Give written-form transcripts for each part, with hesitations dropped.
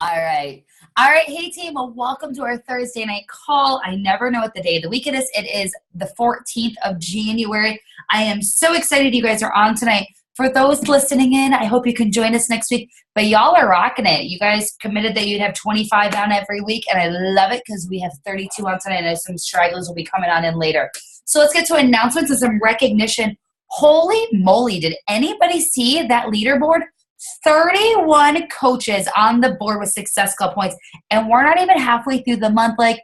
All right. All right. Hey, team. Well, welcome to our Thursday night call. I never know what the day of the week it is. It is the 14th of January. I am so excited you guys are on tonight. For those listening in, I hope you can join us next week. But y'all are rocking it. You guys committed that you'd have 25 on every week, and I love it because we have 32 on tonight, and some stragglers will be coming on in later. So let's get to announcements and some recognition. Holy moly, did anybody see that leaderboard? 31 coaches on the board with Success Club points, and we're not even halfway through the month. Like,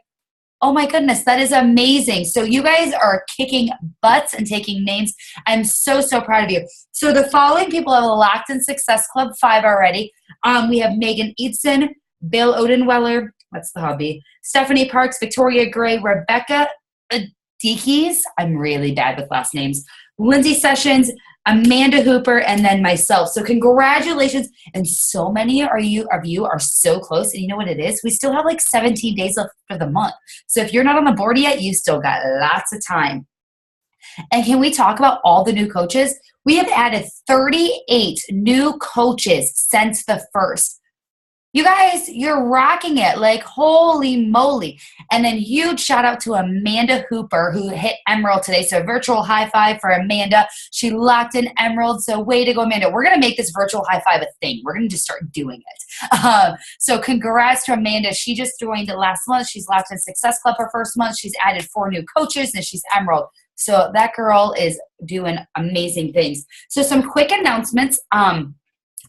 oh my goodness, that is amazing. So you guys are kicking butts and taking names. I'm so proud of you. So the following people have locked in Success Club 5 already. We have Megan Eatson, Bill Odenweller, that's the hubby, Stephanie Parks, Victoria Gray, Rebecca Deekeys, I'm really bad with last names, Lindsay Sessions, Amanda Hooper, and then myself. So congratulations. And so many of you are so close. And you know what it is? We still have like 17 days left for the month. So if you're not on the board yet, you still got lots of time. And can we talk about all the new coaches? We have added 38 new coaches since the first. You guys, you're rocking it. Like, holy moly. And then huge shout out to Amanda Hooper, who hit Emerald today. So virtual high five for Amanda. She locked in Emerald. So way to go, Amanda. We're going to make this virtual high five a thing. We're going to just start doing it. So congrats to Amanda. She just joined last month. She's locked in Success Club her first month. She's added 4 new coaches, and she's Emerald. So that girl is doing amazing things. So some quick announcements.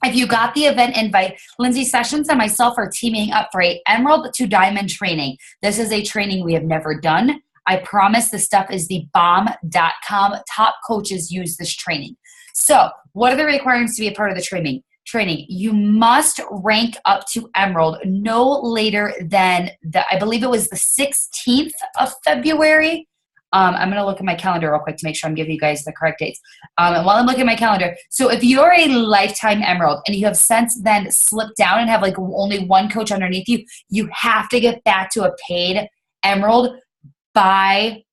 If you got the event invite, Lindsay Sessions and myself are teaming up for a Emerald to Diamond training. This is a training we have never done. I promise this stuff is the bomb.com. Top coaches use this training. So what are the requirements to be a part of the training? You must rank up to Emerald no later than I believe it was the 16th of February. I'm going to look at my calendar real quick to make sure I'm giving you guys the correct dates. And while I'm looking at my calendar, so if you're a lifetime Emerald and you have since then slipped down and have like only one coach underneath you, you have to get back to a paid Emerald by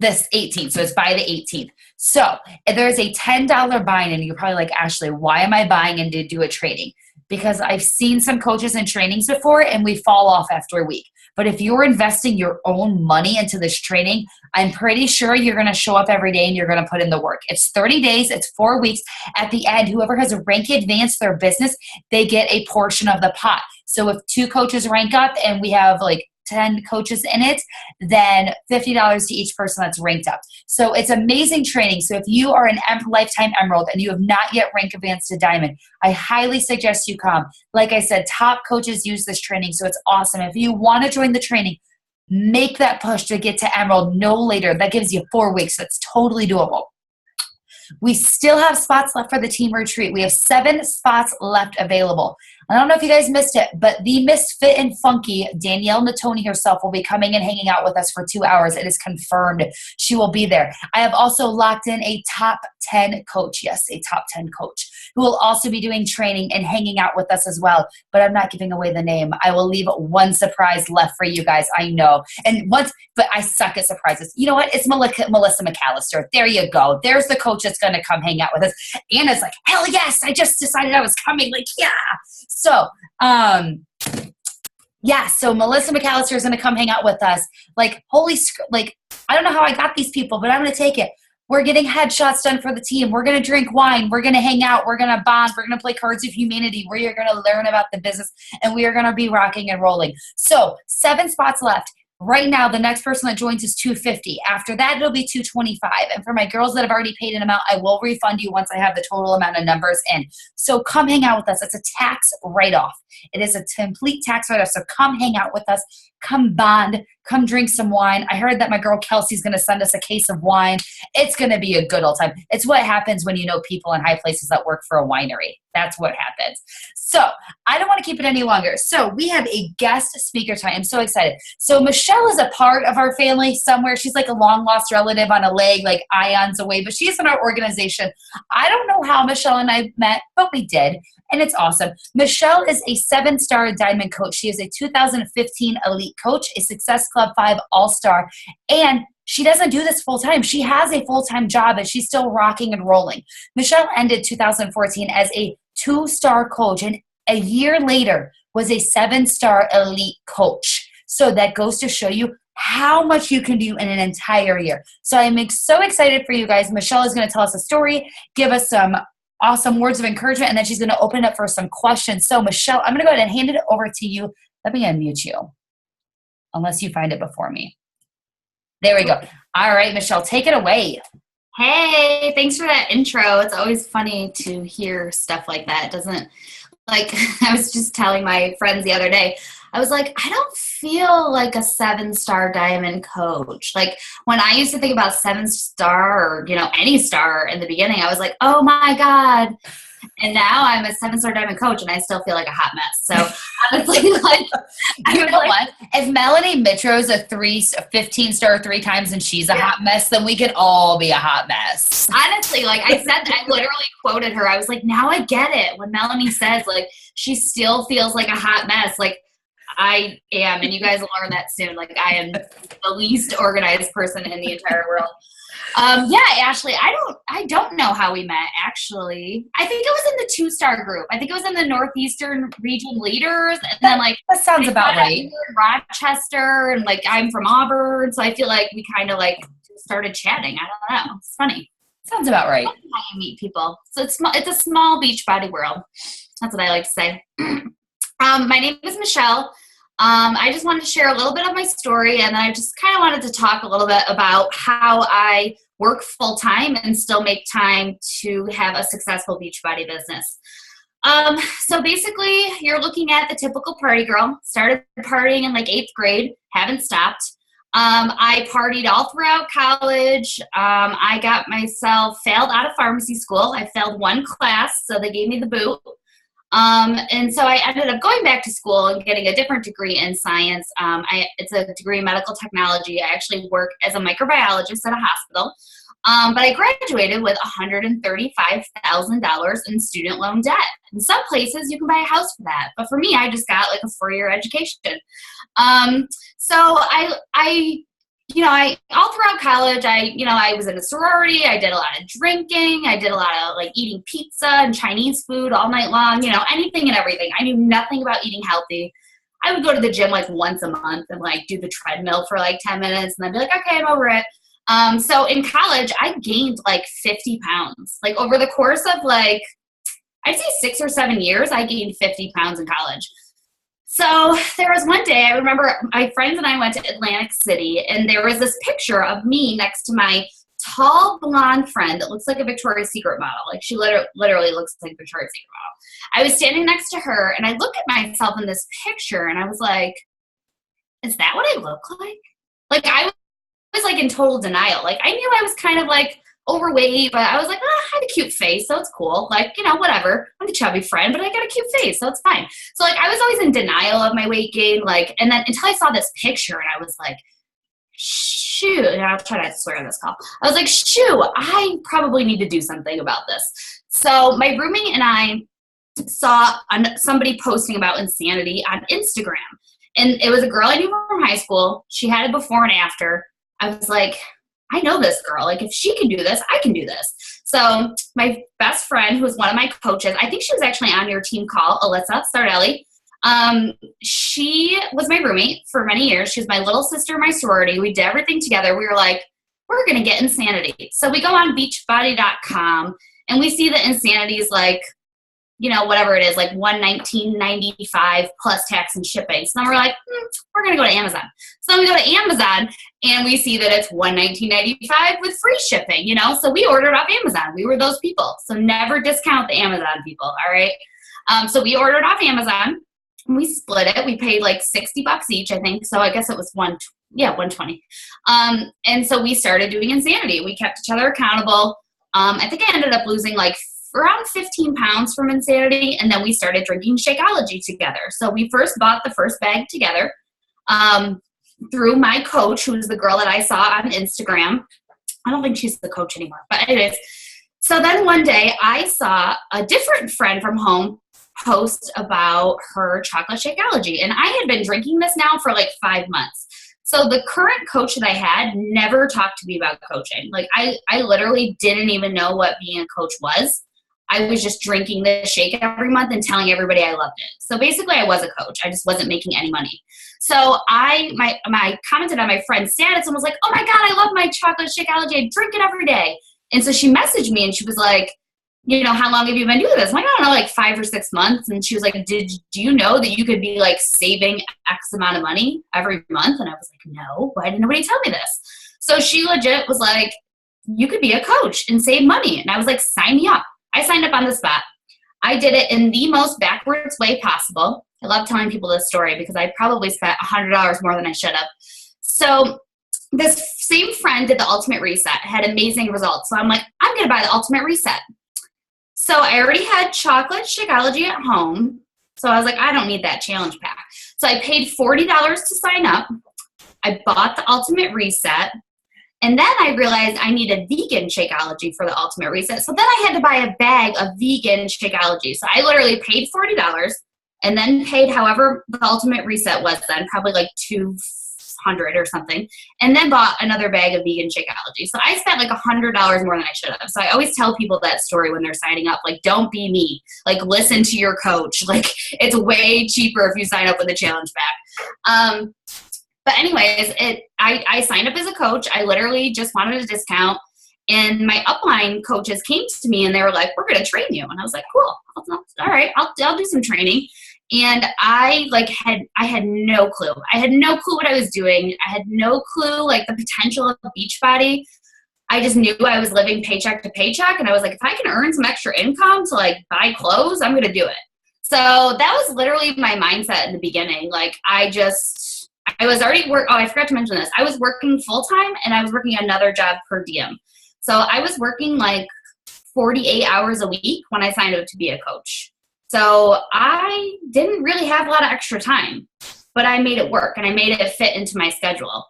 this 18th. So it's by the 18th. So if there's a $10 buy-in, and you're probably like, Ashley, why am I buying in to do a training? Because I've seen some coaches in trainings before and we fall off after a week. But if you're investing your own money into this training, I'm pretty sure you're going to show up every day and you're going to put in the work. It's 30 days. It's 4 weeks. At the end, whoever has a rank advance their business, they get a portion of the pot. So if 2 coaches rank up and we have like 10 coaches in it, then $50 to each person that's ranked up. So it's amazing training. So if you are an lifetime Emerald and you have not yet rank advanced to Diamond, I highly suggest you come. Like I said, top coaches use this training, so it's awesome. If you want to join the training, make that push to get to Emerald no later. That gives you 4 weeks. That's totally doable. We still have spots left for the team retreat. We have 7 spots left available. I don't know if you guys missed it, but the Misfit and Funky, Danielle Natoni herself, will be coming and hanging out with us for 2 hours. It is confirmed she will be there. I have also locked in a top 10 coach. Yes, a top 10 coach who will also be doing training and hanging out with us as well. But I'm not giving away the name. I will leave one surprise left for you guys. I know. But I suck at surprises. You know what? It's Melissa McAllister. There you go. There's the coach that's going to come hang out with us. Anna's like, hell yes, I just decided I was coming. Like, yeah. So, so Melissa McAllister is going to come hang out with us. Like, I don't know how I got these people, but I'm going to take it. We're getting headshots done for the team. We're going to drink wine. We're going to hang out. We're going to bond. We're going to play Cards of Humanity, where you're going to learn about the business, and we are going to be rocking and rolling. So 7 spots left. Right now, the next person that joins is $250. After that, it'll be $225. And for my girls that have already paid an amount, I will refund you once I have the total amount of numbers in. So come hang out with us. It's a tax write-off. It is a complete tax write-off. So come hang out with us. Come bond. Come drink some wine. I heard that my girl Kelsey's going to send us a case of wine. It's going to be a good old time. It's what happens when you know people in high places that work for a winery. That's what happens. So I don't want to keep it any longer. So we have a guest speaker tonight. I'm so excited. So Michele is a part of our family somewhere. She's like a long lost relative on a leg, like ions away, but she's in our organization. I don't know how Michele and I met, but we did. And it's awesome. Michele is a 7-star Diamond coach. She is a 2015 Elite coach, a Success Club 5 All-Star, and she doesn't do this full-time. She has a full-time job, and she's still rocking and rolling. Michele ended 2014 as a 2-star coach, and a year later, was a 7-star elite coach. So that goes to show you how much you can do in an entire year. So I'm so excited for you guys. Michele is going to tell us a story, give us some awesome words of encouragement, and then she's going to open up for some questions. So Michele, I'm going to go ahead and hand it over to you. Let me unmute you, unless you find it before me. There we go. All right, Michele, take it away. Hey, thanks for that intro. It's always funny to hear stuff like that. It doesn't, like, I was just telling my friends the other day, I was like, I don't feel like a 7-star diamond coach. Like, when I used to think about 7-star or, any star in the beginning, I was like, oh my God. And now I'm a 7-star diamond coach and I still feel like a hot mess. So honestly, you know what? If Melanie Mitro's a 15-star 3 times and she's a hot mess, then we could all be a hot mess. Honestly, I said that, I literally quoted her. I was like, now I get it. When Melanie says she still feels like a hot mess, I am, and you guys will learn that soon. I am the least organized person in the entire world. Ashley, I don't know how we met, actually. I think it was in the 2-star group. I think it was in the Northeastern region leaders. And then that sounds about right. Rochester, and I'm from Auburn. So I feel like we kind of started chatting. I don't know. It's funny. Sounds about right. That's how you meet people. So it's a small beach body world. That's what I like to say. My name is Michele. I just wanted to share a little bit of my story, and then I just kind of wanted to talk a little bit about how I work full-time and still make time to have a successful Beachbody business. So basically, you're looking at the typical party girl. Started partying in 8th grade, haven't stopped. I partied all throughout college. I got myself failed out of pharmacy school. I failed 1 class, so they gave me the boot. And so I ended up going back to school and getting a different degree in science. It's a degree in medical technology. I actually work as a microbiologist at a hospital. But I graduated with $135,000 in student loan debt. In some places, you can buy a house for that. But for me, I just got a 4-year education. So I all throughout college, I was in a sorority. I did a lot of drinking. I did a lot of eating pizza and Chinese food all night long, anything and everything. I knew nothing about eating healthy. I would go to the gym once a month and do the treadmill for 10 minutes and then be like, okay, I'm over it. So in college, I gained 50 pounds. Over the course of I'd say 6 or 7 years, I gained 50 pounds in college. So there was one day, I remember my friends and I went to Atlantic City, and there was this picture of me next to my tall blonde friend that looks like a Victoria's Secret model. She literally looks like a Victoria's Secret model. I was standing next to her, and I look at myself in this picture, and I was like, is that what I look like? I was in total denial. I knew I was kind of overweight, but I was I have a cute face, so it's cool. Whatever. I'm a chubby friend, but I got a cute face, so it's fine. So I was always in denial of my weight gain, and then until I saw this picture, and I was like, shoot, and I'll try not to swear on this call. I was like, shoot, I probably need to do something about this. So my roommate and I saw somebody posting about insanity on Instagram, and it was a girl I knew from high school. She had a before and after. I was like, I know this girl. If she can do this, I can do this. So my best friend, who was one of my coaches, I think she was actually on your team call, Alyssa Sardelli. She was my roommate for many years. She was my little sister in my sorority. We did everything together. We were like, we're going to get insanity. So we go on beachbody.com and we see the insanity is whatever it is, $119.95 plus tax and shipping. So then we're like, we're going to go to Amazon. So then we go to Amazon and we see that it's $119.95 with free shipping, So we ordered off Amazon. We were those people. So never discount the Amazon people, all right? So we ordered off Amazon and we split it. We paid $60 each, I think. So I guess it was $120. And so we started doing insanity. We kept each other accountable. I think I ended up losing around 15 pounds from insanity, and then we started drinking Shakeology together. So we first bought the first bag together through my coach, who was the girl that I saw on Instagram. I don't think she's the coach anymore, but anyways. So then one day I saw a different friend from home post about her chocolate Shakeology, and I had been drinking this now for 5 months. So the current coach that I had never talked to me about coaching. I literally didn't even know what being a coach was. I was just drinking the shake every month and telling everybody I loved it. So basically I was a coach. I just wasn't making any money. So I commented on my friend's status and was like, oh my God, I love my chocolate Shakeology. I drink it every day. And so she messaged me and she was like, how long have you been doing this? I'm like, I don't know, like 5 or 6 months. And she was like, do you know that you could be like saving X amount of money every month? And I was like, no, why didn't nobody tell me this? So she legit was like, you could be a coach and save money. And I was like, sign me up. I signed up on the spot. I did it in the most backwards way possible. I love telling people this story because I probably spent $100 more than I should have. So this same friend did the Ultimate Reset, had amazing results. So I'm like, I'm going to buy the Ultimate Reset. So I already had chocolate Shakeology at home. So I was like, I don't need that challenge pack. So I paid $40 to sign up. I bought the Ultimate Reset. And then I realized I needed vegan Shakeology for the Ultimate Reset. So then I had to buy a bag of vegan Shakeology. So I literally paid $40 and then paid however the Ultimate Reset was then, probably like $200 or something, and then bought another bag of vegan Shakeology. So I spent like $100 more than I should have. So I always tell people that story when they're signing up, like, don't be me. Like, listen to your coach. Like, it's way cheaper if you sign up with a challenge pack. But anyways, I signed up as a coach. I literally just wanted a discount. And my upline coaches came to me and they were like, we're going to train you. And I was like, cool. All right, I'll do some training. And I had no clue. I had no clue what I was doing. I had no clue like the potential of Beachbody. I just knew I was living paycheck to paycheck. And I was like, if I can earn some extra income to like buy clothes, I'm going to do it. So that was literally my mindset in the beginning. Like I was already I forgot to mention this. I was working full time and I was working another job per diem. So I was working like 48 hours a week when I signed up to be a coach. So I didn't really have a lot of extra time, but I made it work and I made it fit into my schedule.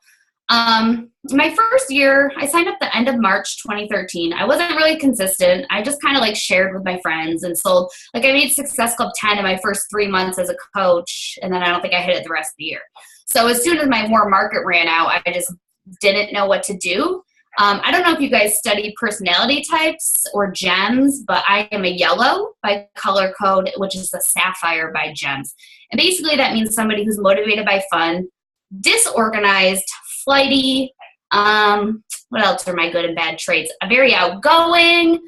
My first year, I signed up the end of March 2013. I wasn't really consistent. I just kind of like shared with my friends and sold. Like I made Success Club 10 in my first 3 months as a coach, and then I don't think I hit it the rest of the year. So as soon as my warm market ran out, I just didn't know what to do. I don't know if you guys study personality types or gems, but I am a yellow by color code, which is the sapphire by gems. And basically that means somebody who's motivated by fun, disorganized, flighty. What else are my good and bad traits? Very outgoing,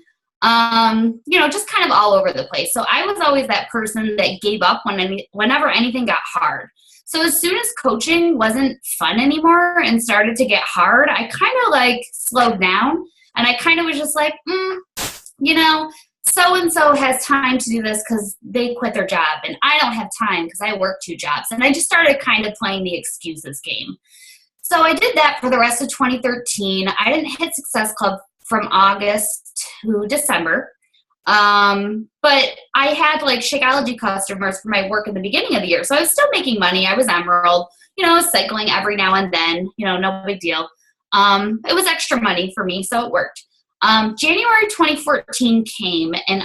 just kind of all over the place. So I was always that person that gave up whenever anything got hard. So as soon as coaching wasn't fun anymore and started to get hard, I kind of like slowed down and I kind of was just like, so-and-so has time to do this because they quit their job and I don't have time because I work 2 jobs. And I just started kind of playing the excuses game. So I did that for the rest of 2013. I didn't hit Success Club from August to December. But I had like Shakeology customers for my work in the beginning of the year. So I was still making money. I was Emerald, cycling every now and then, no big deal. It was extra money for me, so it worked. January 2014 came and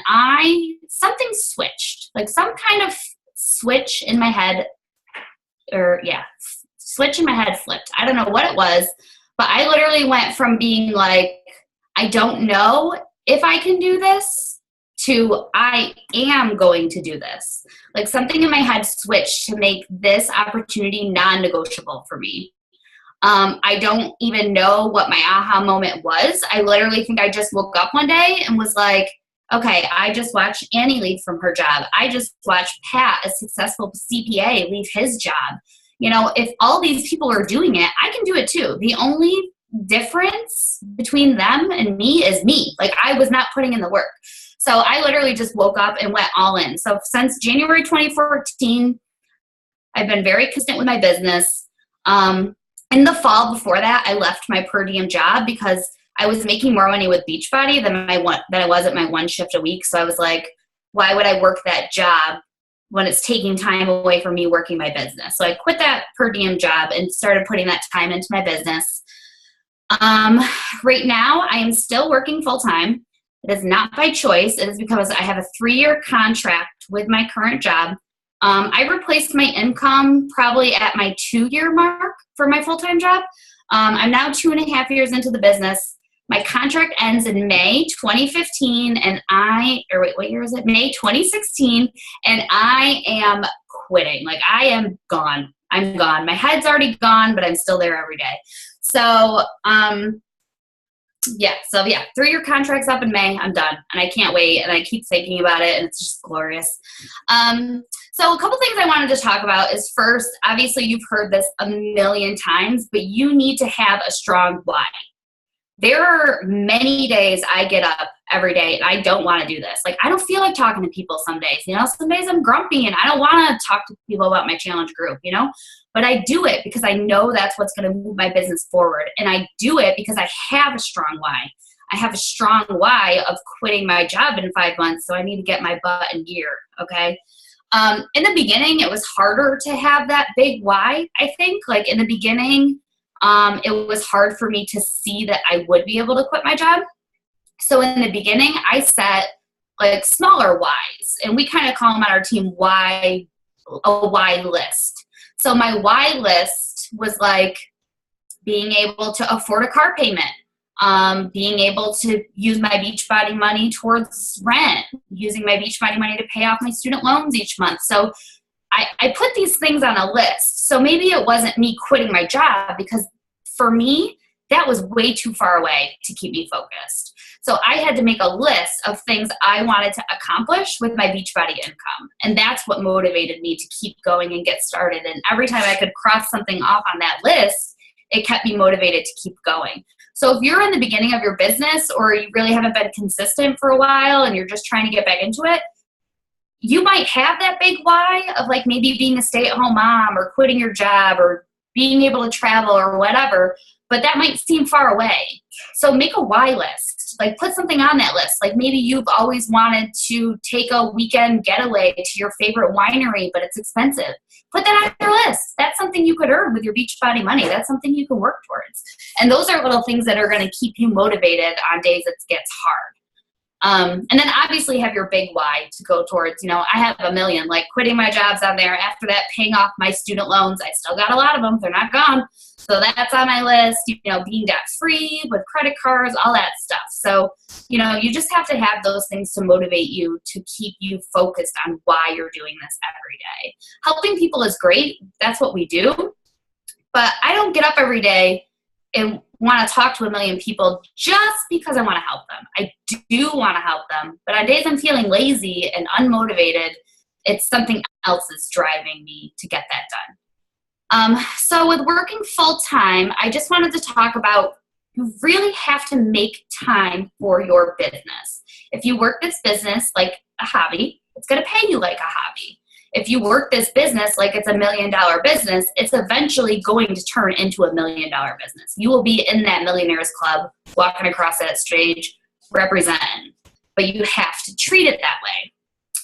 something switched, like some kind of switch in my head switch in my head flipped. I don't know what it was, but I literally went from being like, I don't know if I can do this to I am going to do this. Like something in my head switched to make this opportunity non-negotiable for me. I don't even know what my aha moment was. I literally think I just woke up one day and was like, okay, I just watched Annie leave from her job. I just watched Pat, a successful CPA, leave his job. If all these people are doing it, I can do it too. The only difference between them and me is me. Like I was not putting in the work. So I literally just woke up and went all in. So since January 2014, I've been very consistent with my business. In the fall before that, I left my per diem job because I was making more money with Beachbody than I was at my 1 shift a week. So I was like, why would I work that job when it's taking time away from me working my business? So I quit that per diem job and started putting that time into my business. Right now, I am still working full time. It is not by choice. It is because I have a 3-year contract with my current job. I replaced my income probably at my 2-year mark for my full-time job. I'm now 2.5 years into the business. My contract ends in May 2015, what year is it? May 2016, and I am quitting. Like, I am gone. I'm gone. My head's already gone, but I'm still there every day. So, 3-year contract's up in May. I'm done, and I can't wait, and I keep thinking about it, and it's just glorious. So a couple things I wanted to talk about is, first, obviously you've heard this a million times, but you need to have a strong why. There are many days I get up every day and I don't want to do this. Like, I don't feel like talking to people some days, some days I'm grumpy and I don't want to talk to people about my challenge group, but I do it because I know that's what's going to move my business forward. And I do it because I have a strong why. I have a strong why of quitting my job in 5 months. So I need to get my butt in gear. Okay. In the beginning, it was harder to have that big why. I think, like, in the beginning, it was hard for me to see that I would be able to quit my job. So in the beginning, I set like smaller whys, and we kind of call them on our team a why list. So my why list was like being able to afford a car payment, being able to use my Beachbody money towards rent, using my Beachbody money to pay off my student loans each month. So I put these things on a list. So maybe it wasn't me quitting my job, because for me, that was way too far away to keep me focused. So I had to make a list of things I wanted to accomplish with my Beachbody income. And that's what motivated me to keep going and get started. And every time I could cross something off on that list, it kept me motivated to keep going. So if you're in the beginning of your business, or you really haven't been consistent for a while and you're just trying to get back into it, you might have that big why of like maybe being a stay-at-home mom or quitting your job or being able to travel or whatever, but that might seem far away. So make a why list. Like, put something on that list. Like, maybe you've always wanted to take a weekend getaway to your favorite winery, but it's expensive. Put that on your list. That's something you could earn with your Beachbody money. That's something you can work towards. And those are little things that are going to keep you motivated on days it gets hard. And then obviously have your big why to go towards. I have a million, like quitting my jobs on there. After that, paying off my student loans. I still got a lot of them. They're not gone. So that's on my list, being debt free with credit cards, all that stuff. So, you just have to have those things to motivate you, to keep you focused on why you're doing this every day. Helping people is great. That's what we do. But I don't get up every day and want to talk to a million people just because I want to help them. I do want to help them, but on days I'm feeling lazy and unmotivated, it's something else that's driving me to get that done. So with working full-time, I just wanted to talk about, you really have to make time for your business. If you work this business like a hobby, it's going to pay you like a hobby. If you work this business like it's $1 million business, it's eventually going to turn into $1 million business. You will be in that millionaires club, walking across that stage, representing. But you have to treat it that way.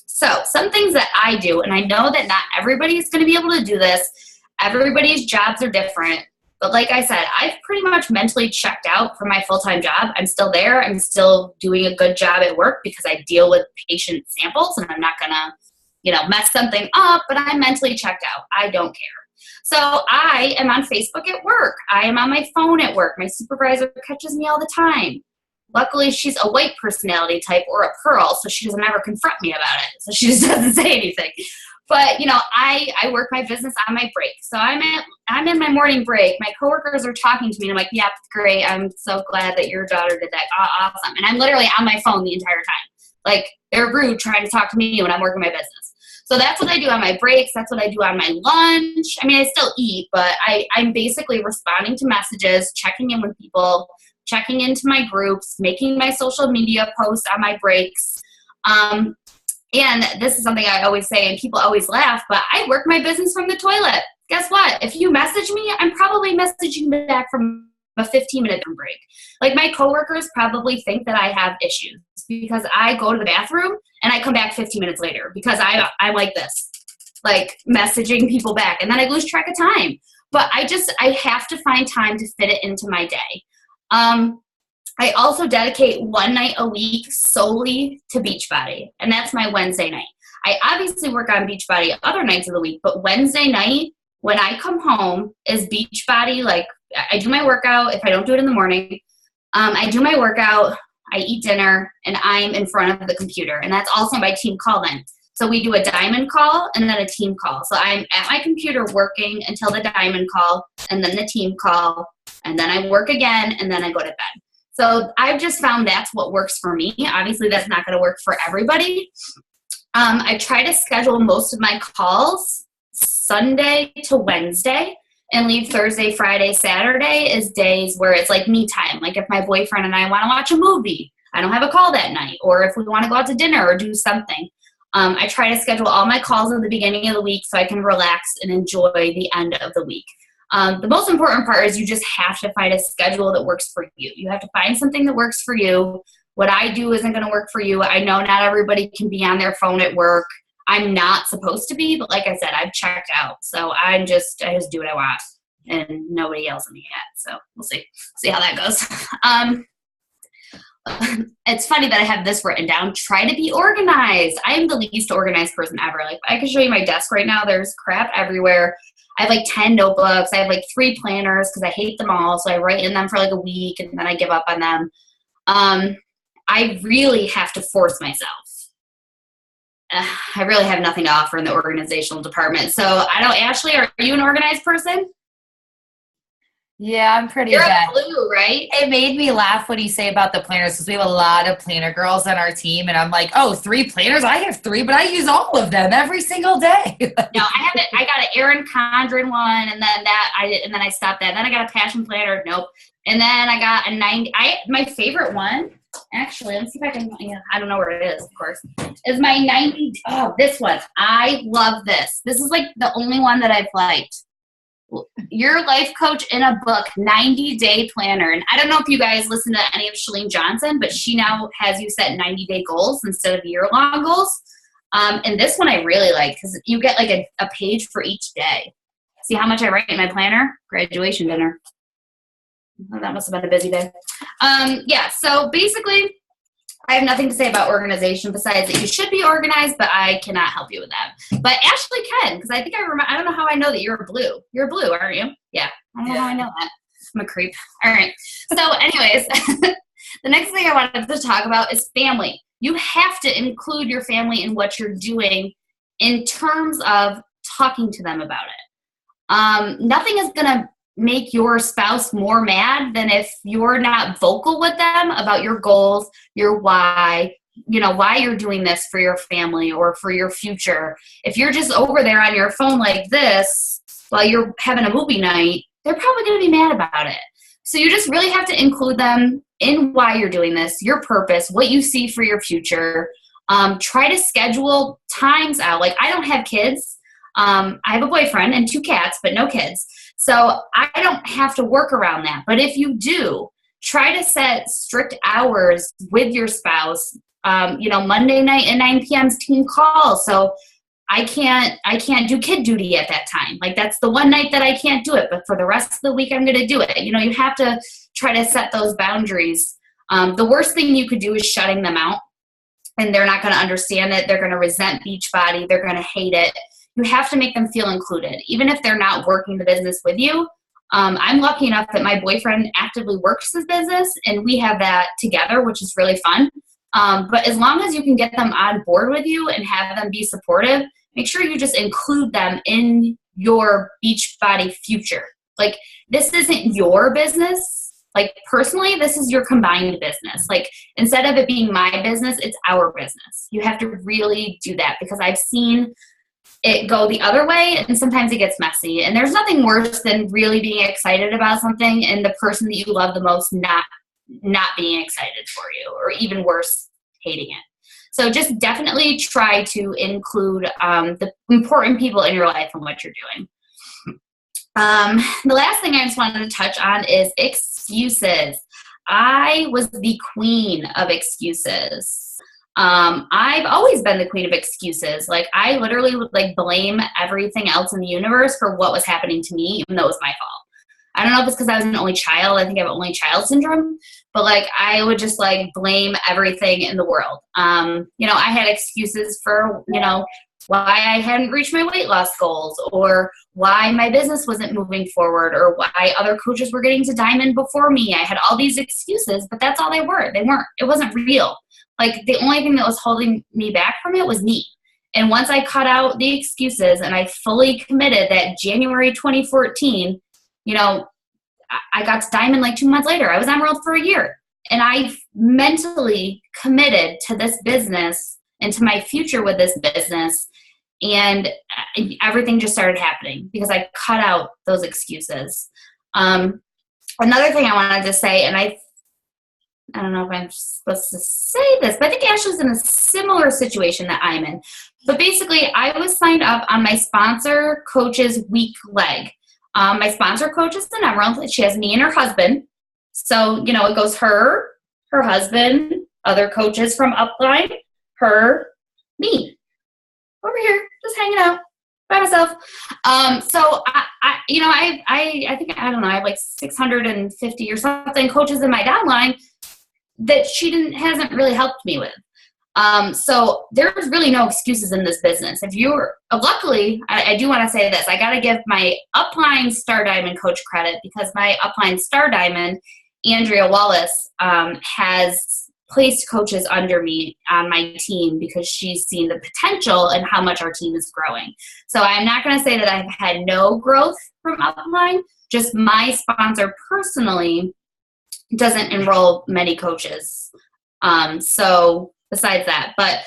So some things that I do, and I know that not everybody is going to be able to do this. Everybody's jobs are different. But like I said, I've pretty much mentally checked out from my full-time job. I'm still there. I'm still doing a good job at work because I deal with patient samples, and I'm not going to mess something up, but I'm mentally checked out. I don't care. So I am on Facebook at work. I am on my phone at work. My supervisor catches me all the time. Luckily, she's a white personality type, or a pearl, so she doesn't ever confront me about it. So she just doesn't say anything. But, I work my business on my break. So I'm in my morning break. My coworkers are talking to me, and I'm like, yeah, great. I'm so glad that your daughter did that. Awesome. And I'm literally on my phone the entire time. Like, they're rude trying to talk to me when I'm working my business. So that's what I do on my breaks. That's what I do on my lunch. I mean, I still eat, but I'm basically responding to messages, checking in with people, checking into my groups, making my social media posts on my breaks. And this is something I always say, and people always laugh, but I work my business from the toilet. Guess what? If you message me, I'm probably messaging back from a 15-minute break. Like, my coworkers probably think that I have issues because I go to the bathroom and I come back 15 minutes later because I'm like this, like messaging people back, and then I lose track of time. But I have to find time to fit it into my day. I also dedicate one night a week solely to Beachbody, and that's my Wednesday night. I obviously work on Beachbody other nights of the week, but Wednesday night when I come home is Beachbody. Like, I do my workout if I don't do it in the morning. I do my workout, I eat dinner, and I'm in front of the computer. And that's also my team call then. So we do a diamond call and then a team call. So I'm at my computer working until the diamond call and then the team call. And then I work again and then I go to bed. So I've just found that's what works for me. Obviously, that's not going to work for everybody. I try to schedule most of my calls Sunday to Wednesday and leave Thursday, Friday, Saturday as days where it's like me time. Like if my boyfriend and I want to watch a movie, I don't have a call that night. Or if we want to go out to dinner or do something. I try to schedule all my calls at the beginning of the week so I can relax and enjoy the end of the week. The most important part is you just have to find a schedule that works for you. You have to find something that works for you. What I do isn't going to work for you. I know not everybody can be on their phone at work. I'm not supposed to be, but like I said, I've checked out. So I just do what I want and nobody yells at me yet. So we'll see how that goes. It's funny that I have this written down. Try to be organized. I am the least organized person ever. Like I can show you my desk right now. There's crap everywhere. I have like 10 notebooks. I have like 3 planners because I hate them all. So I write in them for like a week and then I give up on them. I really have to force myself. I really have nothing to offer in the organizational department. So I don't, Ashley, are you an organized person? Yeah, I'm pretty You're bad. a blue, right? It made me laugh when you say about the planners because we have a lot of planner girls on our team, and I'm like, oh, 3 planners? I have 3, but I use all of them every single day. No, I have it. I got an Erin Condren one, and then I stopped that. Then I got a passion planner. Nope. And then I got a 90. My favorite one, actually, let me see if I can. Yeah, I don't know where it is, of course. Is my 90. Oh, this one. I love this. This is like the only one that I've liked. Your Life Coach in a Book 90-day planner. And I don't know if you guys listen to any of Chalene Johnson, but she now has you set 90-day goals instead of year-long goals. And this one I really like because you get like a page for each day. See how much I write in my planner? Graduation dinner. Oh, that must have been a busy day. Yeah, so basically I have nothing to say about organization besides that you should be organized, but I cannot help you with that. But Ashley can, because I think I remember. I don't know how I know that you're a blue. You're a blue, aren't you? Yeah. I don't know how I know that. I'm a creep. All right. So anyways, the next thing I wanted to talk about is family. You have to include your family in what you're doing in terms of talking to them about it. Nothing is going to make your spouse more mad than if you're not vocal with them about your goals, your why, why you're doing this for your family or for your future. If you're just over there on your phone like this while you're having a movie night, they're probably going to be mad about it. So you just really have to include them in why you're doing this, your purpose, what you see for your future. Try to schedule times out. Like I don't have kids. I have a boyfriend and 2 cats, but no kids. So I don't have to work around that. But if you do, try to set strict hours with your spouse. Monday night at 9 p.m. is team call. So I can't do kid duty at that time. Like that's the one night that I can't do it. But for the rest of the week, I'm going to do it. You have to try to set those boundaries. The worst thing you could do is shutting them out. And they're not going to understand it. They're going to resent Beachbody. They're going to hate it. You have to make them feel included, even if they're not working the business with you. I'm lucky enough that my boyfriend actively works his business, and we have that together, which is really fun. But as long as you can get them on board with you and have them be supportive, make sure you just include them in your Beachbody future. Like, this isn't your business. Like, personally, this is your combined business. Like, instead of it being my business, it's our business. You have to really do that because I've seen it go the other way, and sometimes it gets messy. And there's nothing worse than really being excited about something and the person that you love the most not being excited for you, or even worse, hating it. So just definitely try to include the important people in your life and what you're doing. The last thing I just wanted to touch on is excuses. I was the queen of excuses. I've always been the queen of excuses. Like, I literally would blame everything else in the universe for what was happening to me, even though it was my fault. I don't know if it's because I was an only child. I think I have only child syndrome. But I would just blame everything in the world. I had excuses for, why I hadn't reached my weight loss goals, or why my business wasn't moving forward, or why other coaches were getting to diamond before me. I had all these excuses, but that's all they were. It wasn't real. Like, the only thing that was holding me back from it was me. And once I cut out the excuses and I fully committed that January 2014, you know, I got to diamond like 2 months later. I was emerald for a year. And I mentally committed to this business and to my future with this business. And everything just started happening because I cut out those excuses. Another thing I wanted to say, and I don't know if I'm supposed to say this, but I think Ashley's in a similar situation that I'm in. But basically, I was signed up on my sponsor coach's weak leg. My sponsor coach is an emerald. She has me and her husband. So, it goes her husband, other coaches from Upline, her, me, over here, just hanging out by myself. So I think, I don't know, I have like 650 or something coaches in my downline that she hasn't really helped me with. So there's really no excuses in this business. If you're, luckily, I do want to say this, I got to give my upline Star Diamond coach credit, because my upline Star Diamond, Andrea Wallace, has placed coaches under me on my team because she's seen the potential and how much our team is growing. So I'm not going to say that I've had no growth from upline, just my sponsor personally doesn't enroll many coaches. So besides that, but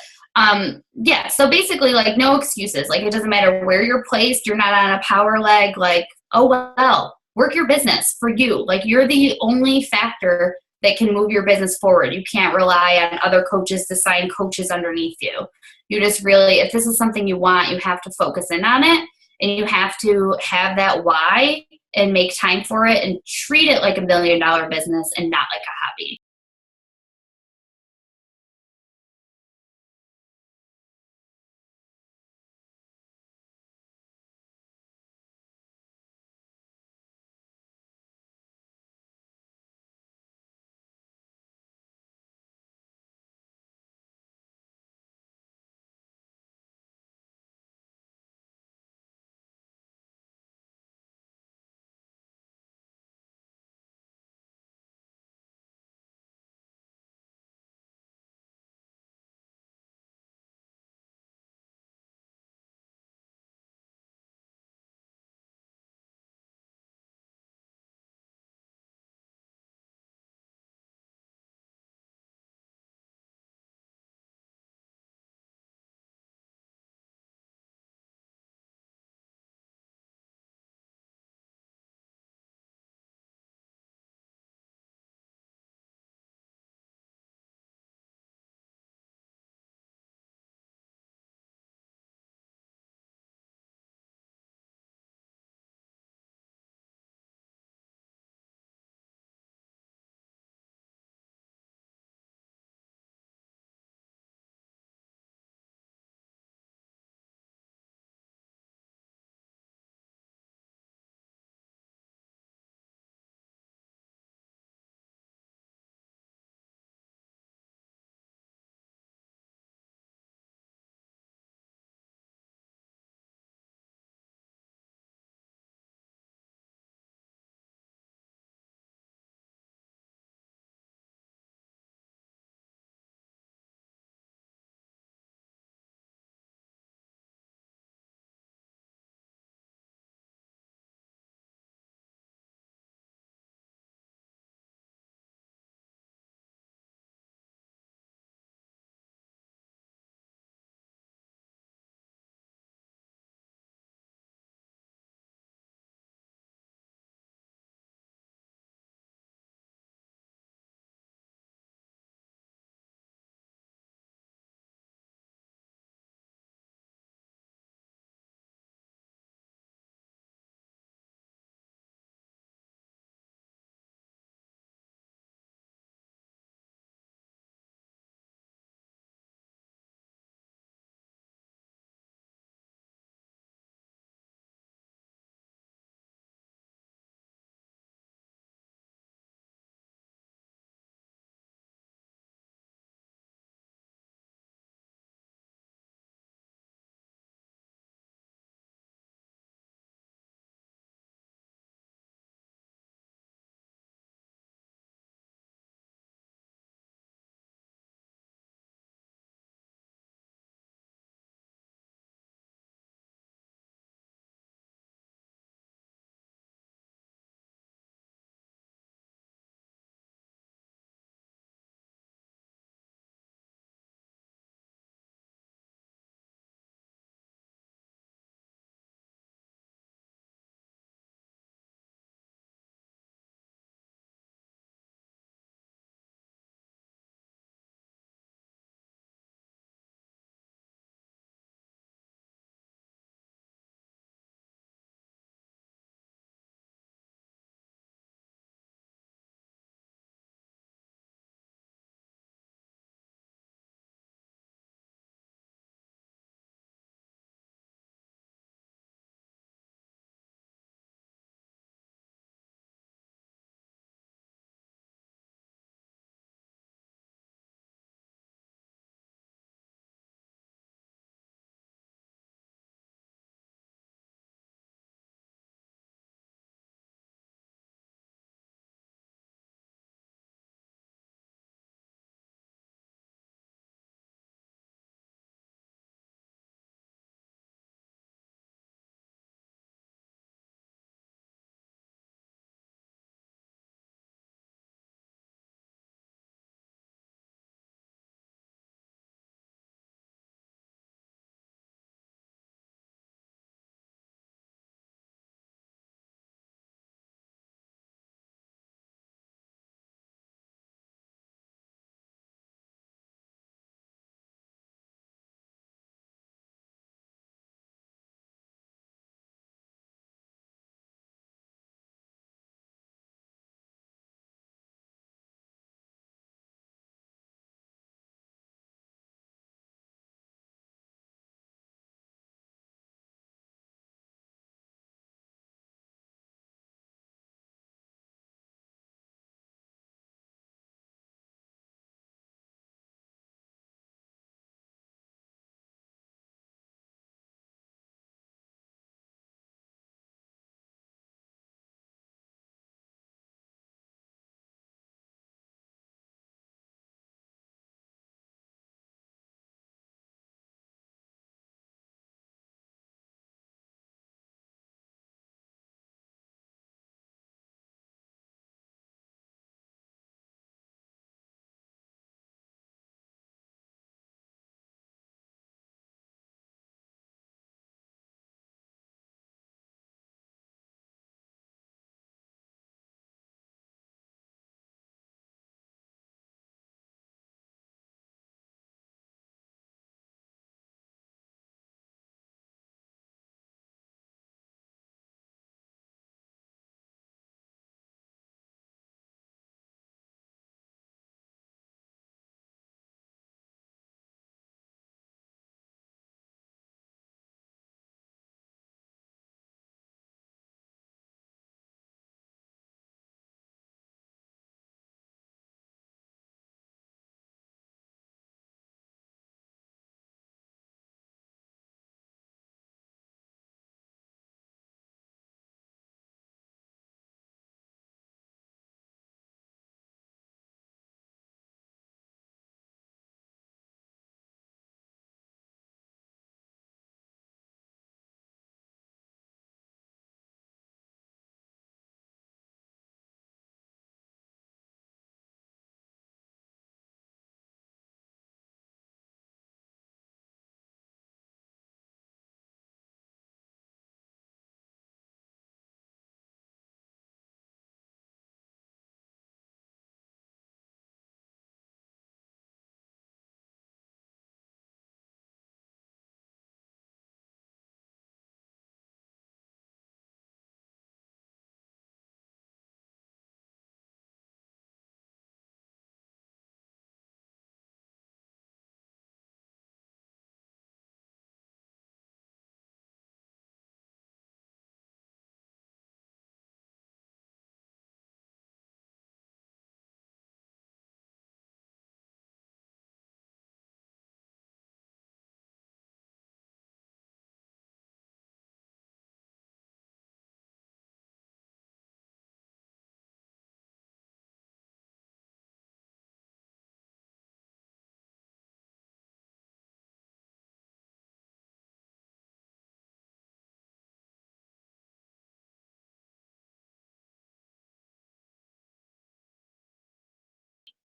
yeah, so basically, like, no excuses. Like, it doesn't matter where you're placed. You're not on a power leg. Like, oh, well, work your business for you. Like, you're the only factor that can move your business forward. You can't rely on other coaches to sign coaches underneath you. You just really, if this is something you want, you have to focus in on it, and you have to have that why and make time for it and treat it like $1 million business and not like a hobby.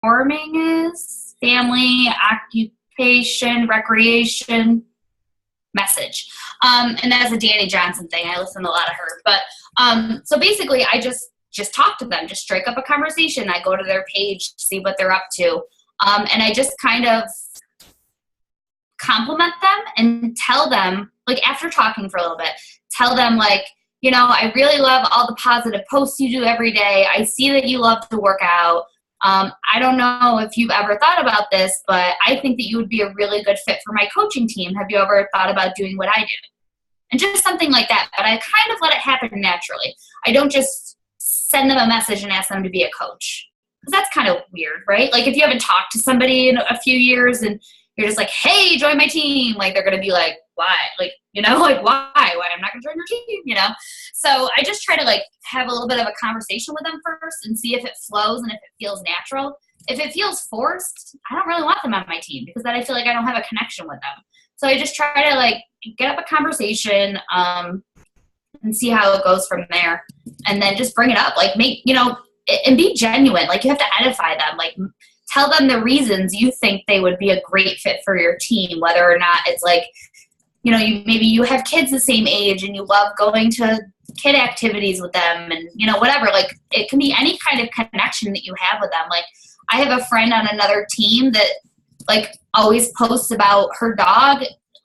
forming is family, occupation, recreation, message. And that's a Danny Johnson thing. I listen to a lot of her. But so basically, I just talk to them, just strike up a conversation. I go to their page, see what they're up to. And I just kind of compliment them and tell them, like after talking for a little bit, tell them like, I really love all the positive posts you do every day. I see that you love to work out. I don't know if you've ever thought about this, but I think that you would be a really good fit for my coaching team. Have you ever thought about doing what I do? And just something like that. But I kind of let it happen naturally. I don't just send them a message and ask them to be a coach. Because that's kind of weird, right? Like if you haven't talked to somebody in a few years and you're just like, hey, join my team. Like they're going to be like, why? Like, like why? Why I'm not going to join your team, So I just try to like have a little bit of a conversation with them first and see if it flows and if it feels natural. If it feels forced, I don't really want them on my team because then I feel like I don't have a connection with them. So I just try to like get up a conversation and see how it goes from there. And then just bring it up, like make, and be genuine. Like you have to edify them, like tell them the reasons you think they would be a great fit for your team, whether or not it's like, maybe you have kids the same age and you love going to kid activities with them and, whatever. Like it can be any kind of connection that you have with them. Like I have a friend on another team that like always posts about her dog,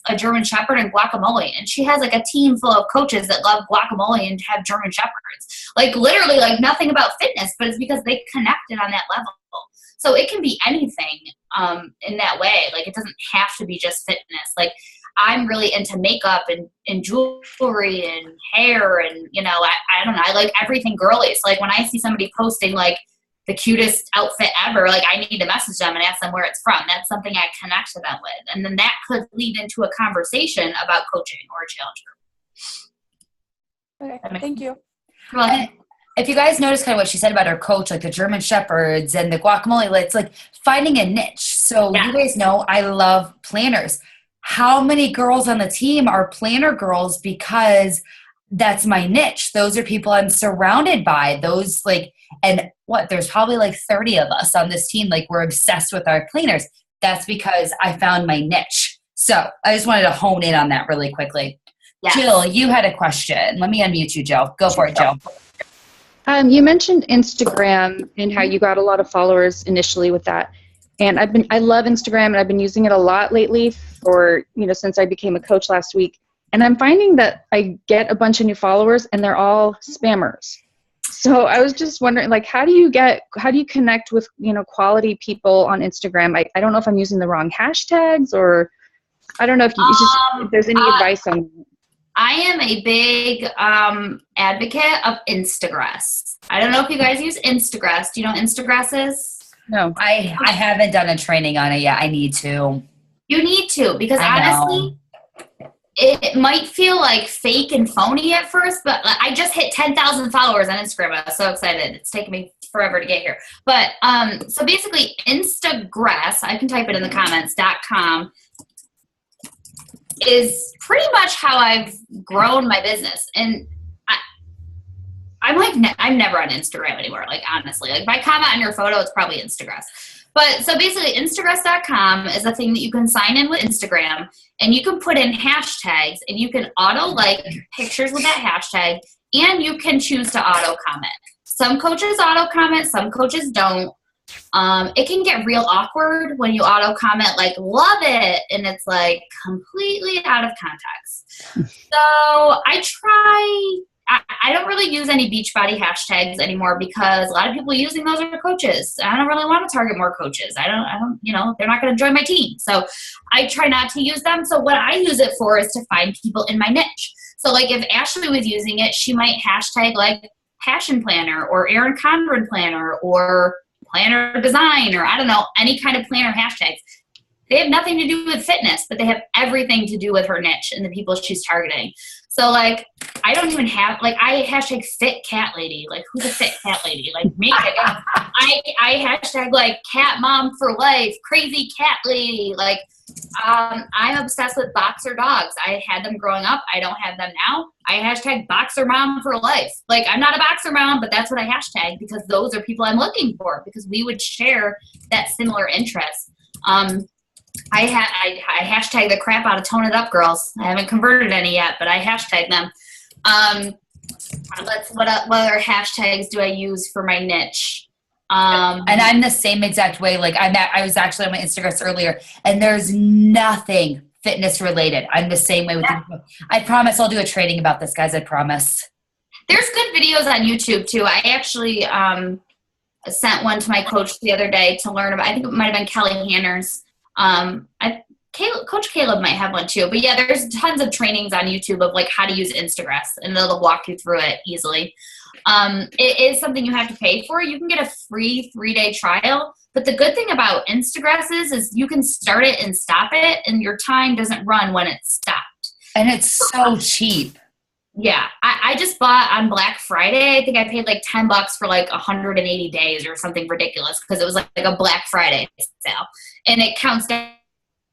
a German Shepherd, and guacamole. And she has like a team full of coaches that love guacamole and have German Shepherds. Like literally like nothing about fitness, but it's because they connected on that level. So it can be anything in that way. Like it doesn't have to be just fitness. Like I'm really into makeup and jewelry and hair and, I don't know. I like everything girly. So like when I see somebody posting like the cutest outfit ever, like I need to message them and ask them where it's from. That's something I connect to them with. And then that could lead into a conversation about coaching or a challenge group. Okay, thank you. And if you guys notice kind of what she said about her coach, like the German Shepherds and the guacamole, it's like finding a niche. So You guys know I love planners. How many girls on the team are planner girls because that's my niche? Those are people I'm surrounded by. Those like, and there's probably like 30 of us on this team. Like we're obsessed with our planners. That's because I found my niche. So I just wanted to hone in on that really quickly. Yes. Jill, you had a question. Let me unmute you, Jill. Go for it, Jill. You mentioned Instagram and how you got a lot of followers initially with that. And I love Instagram and I've been using it a lot lately for, since I became a coach last week. And I'm finding that I get a bunch of new followers and they're all spammers. So I was just wondering, like, how do you connect with, quality people on Instagram? I don't know if I'm using the wrong hashtags or I don't know if there's any advice on that. I am a big advocate of Instagrass. I don't know if you guys use Instagrass. Do you know what Instagrass is? No, I haven't done a training on it yet. I need to. You need to because honestly, it might feel like fake and phony at first, but I just hit 10,000 followers on Instagram. I was so excited. It's taken me forever to get here. But so basically Instagrass, I can type it in the comments, .com, is pretty much how I've grown my business. And I'm never on Instagram anymore, like honestly. Like if I comment on your photo, it's probably Instagrass. But so basically Instagrass.com is a thing that you can sign in with Instagram and you can put in hashtags and you can auto like pictures with that hashtag and you can choose to auto comment. Some coaches auto comment, some coaches don't. It can get real awkward when you auto comment like love it and it's like completely out of context. So I don't really use any Beachbody hashtags anymore because a lot of people using those are coaches. I don't really want to target more coaches. I don't, they're not going to join my team. So I try not to use them. So what I use it for is to find people in my niche. So like if Ashley was using it, she might hashtag like passion planner or Erin Conran planner or planner design or I don't know, any kind of planner hashtags. They have nothing to do with fitness, but they have everything to do with her niche and the people she's targeting. So like, I don't even have, like I hashtag fit cat lady. Like who's a fit cat lady? Like me. I hashtag like cat mom for life, crazy cat lady. Like I'm obsessed with boxer dogs. I had them growing up. I don't have them now. I hashtag boxer mom for life. Like, I'm not a boxer mom, but that's what I hashtag because those are people I'm looking for because we would share that similar interest. I hashtag the crap out of Tone It Up girls. I haven't converted any yet, but I hashtag them. What other hashtags do I use for my niche? And I'm the same exact way. Like I was actually on my Instagram earlier, and there's nothing fitness related. I'm the same way with you. I promise I'll do a training about this, guys. I promise. There's good videos on YouTube too. I actually sent one to my coach the other day to learn about. I think it might have been Kelly Hanner's. Coach Caleb might have one too. But yeah, there's tons of trainings on YouTube of like how to use Instagram, and it'll walk you through it easily. It is something you have to pay for. You can get a free 3-day trial. But the good thing about Instagram is you can start it and stop it, and your time doesn't run when it's stopped. And it's so cheap. Yeah. I just bought on Black Friday. I think I paid like $10 for like 180 days or something ridiculous because it was like a Black Friday sale. And it counts down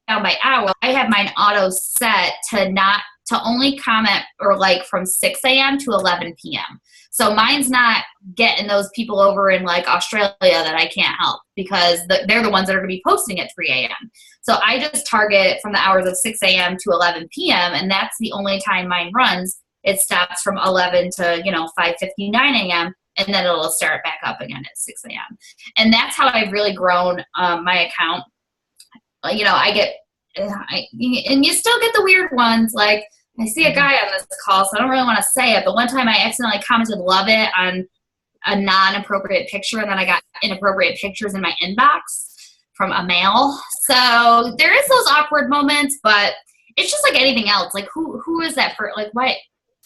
by hour. I have mine auto set to only comment or like from 6 a.m. to 11 p.m. So mine's not getting those people over in like Australia that I can't help because they're the ones that are going to be posting at 3 a.m. So I just target from the hours of 6 a.m. to 11 p.m. and that's the only time mine runs. It stops from 11 to 5:59 a.m. and then it'll start back up again at 6 a.m. And that's how I've really grown my account. And you still get the weird ones. Like I see a guy on this call, so I don't really want to say it, but one time I accidentally commented love it on a non-appropriate picture, and then I got inappropriate pictures in my inbox from a male. So there is those awkward moments, but it's just like anything else. Like who is that for? Like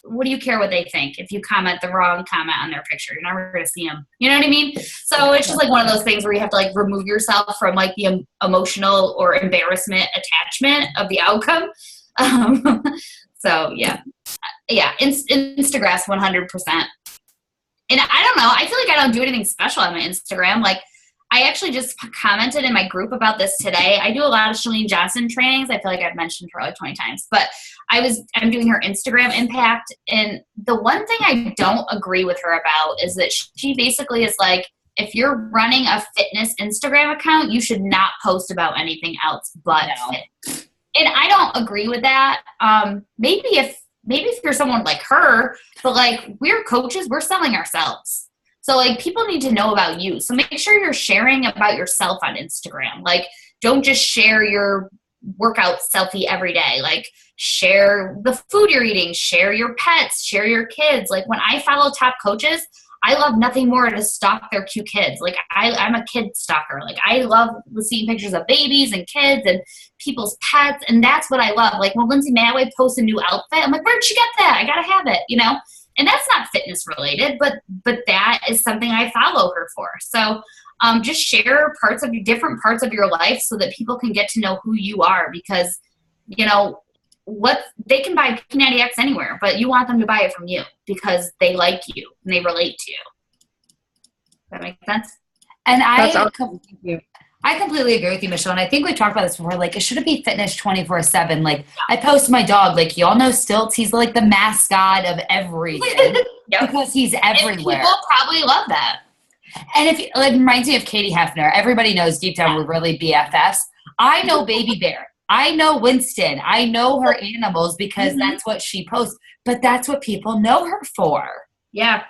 what do you care what they think if you comment the wrong comment on their picture? You're never going to see them. You know what I mean? So it's just like one of those things where you have to like remove yourself from like the emotional or embarrassment attachment of the outcome. So yeah. Instagram's 100%. And I don't know. I feel like I don't do anything special on my Instagram. Like I actually just commented in my group about this today. I do a lot of Chalene Johnson trainings. I feel like I've mentioned her like 20 times, but I'm doing her Instagram impact. And the one thing I don't agree with her about is that she basically is like, if you're running a fitness Instagram account, you should not post about anything else but fitness. And I don't agree with that. Maybe if you're someone like her, but like we're coaches, we're selling ourselves. So like people need to know about you. So make sure you're sharing about yourself on Instagram. Like don't just share your workout selfie every day. Like share the food you're eating, share your pets, share your kids. Like when I follow top coaches, I love nothing more to stalk their cute kids. Like I'm a kid stalker. Like I love seeing pictures of babies and kids and people's pets. And that's what I love. Like when Lindsay Matway posts a new outfit, I'm like, where'd she get that? I got to have it, And that's not fitness related, but that is something I follow her for. So just share different parts of your life so that people can get to know who you are because, what they can buy P90X anywhere, but you want them to buy it from you because they like you and they relate to you. Does that make sense? And I completely agree with you, Michelle. And I think we've talked about this before. Like, it shouldn't be fitness 24/7. Like, I post my dog. Like, y'all know Stilts. He's like the mascot of everything because he's everywhere. And people probably love that. And it reminds me of Katie Hefner. Everybody knows deep down we're really BFFs. I know Baby Bear. I know Winston. I know her animals because that's what she posts. But that's what people know her for. Yeah.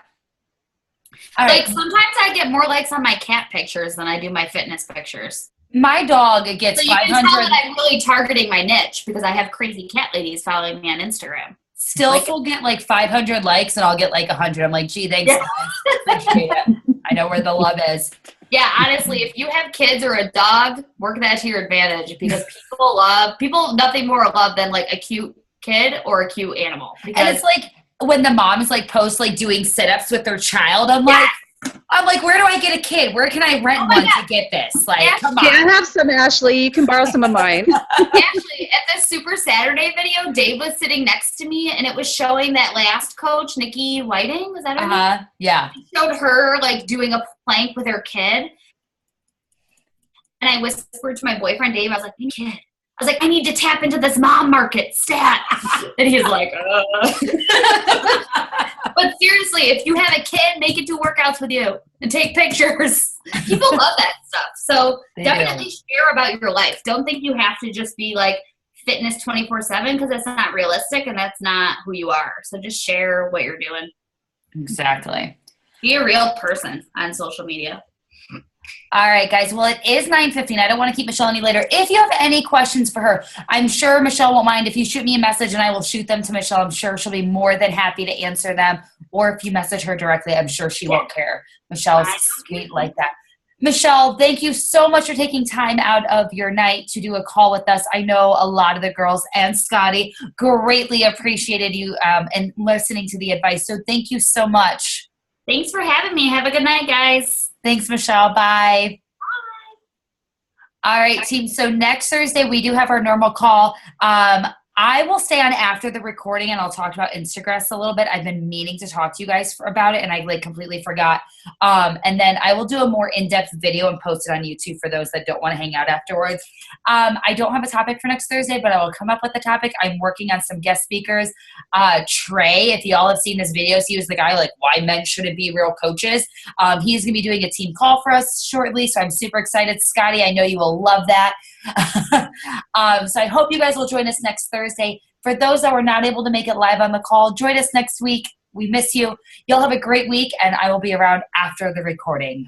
Sometimes I get more likes on my cat pictures than I do my fitness pictures. My dog gets 500. You can tell that I'm really targeting my niche because I have crazy cat ladies following me on Instagram. Stilts will get like 500 likes and I'll get like 100. I'm like, gee, thanks. Appreciate it. I know where the love is. Yeah, honestly, if you have kids or a dog, work that to your advantage because people nothing more love than like a cute kid or a cute animal. And it's like when the moms like post like doing sit-ups with their child, I'm like, where do I get a kid? Where can I rent one to get this? Like, come on. Yeah, I have some, Ashley. You can borrow some of mine. Actually, at the Super Saturday video, Dave was sitting next to me, and it was showing that last coach, Nikki Whiting. Was that her name? Yeah. He showed her, like, doing a plank with her kid. And I whispered to my boyfriend, Dave, I was like, kid. I was like, I need to tap into this mom market stat. And he's like, But seriously, if you have a kid, make it do workouts with you and take pictures. People love that stuff. So definitely share about your life. Don't think you have to just be like fitness 24/7 because that's not realistic and that's not who you are. So just share what you're doing. Exactly. Be a real person on social media. All right, guys. Well, it is 9:15. I don't want to keep Michele any later. If you have any questions for her, I'm sure Michele won't mind if you shoot me a message and I will shoot them to Michele. I'm sure she'll be more than happy to answer them. Or if you message her directly, I'm sure she won't care. Michelle's sweet like that. Michele, thank you so much for taking time out of your night to do a call with us. I know a lot of the girls and Scotty greatly appreciated you and listening to the advice. So thank you so much. Thanks for having me. Have a good night, guys. Thanks, Michele. Bye. All right, team. So next Thursday, we do have our normal call. I will stay on after the recording and I'll talk about Instagress a little bit. I've been meaning to talk to you guys about it and I completely forgot. And then I will do a more in-depth video and post it on YouTube for those that don't want to hang out afterwards. I don't have a topic for next Thursday, but I will come up with a topic. I'm working on some guest speakers. Trey, if y'all have seen his videos, he was the guy like why men shouldn't be real coaches. He's going to be doing a team call for us shortly. So I'm super excited. Scotty, I know you will love that. So I hope you guys will join us next Thursday. For those that were not able to make it live on the call, join us next week. We miss you. You'll have a great week, and I will be around after the recording.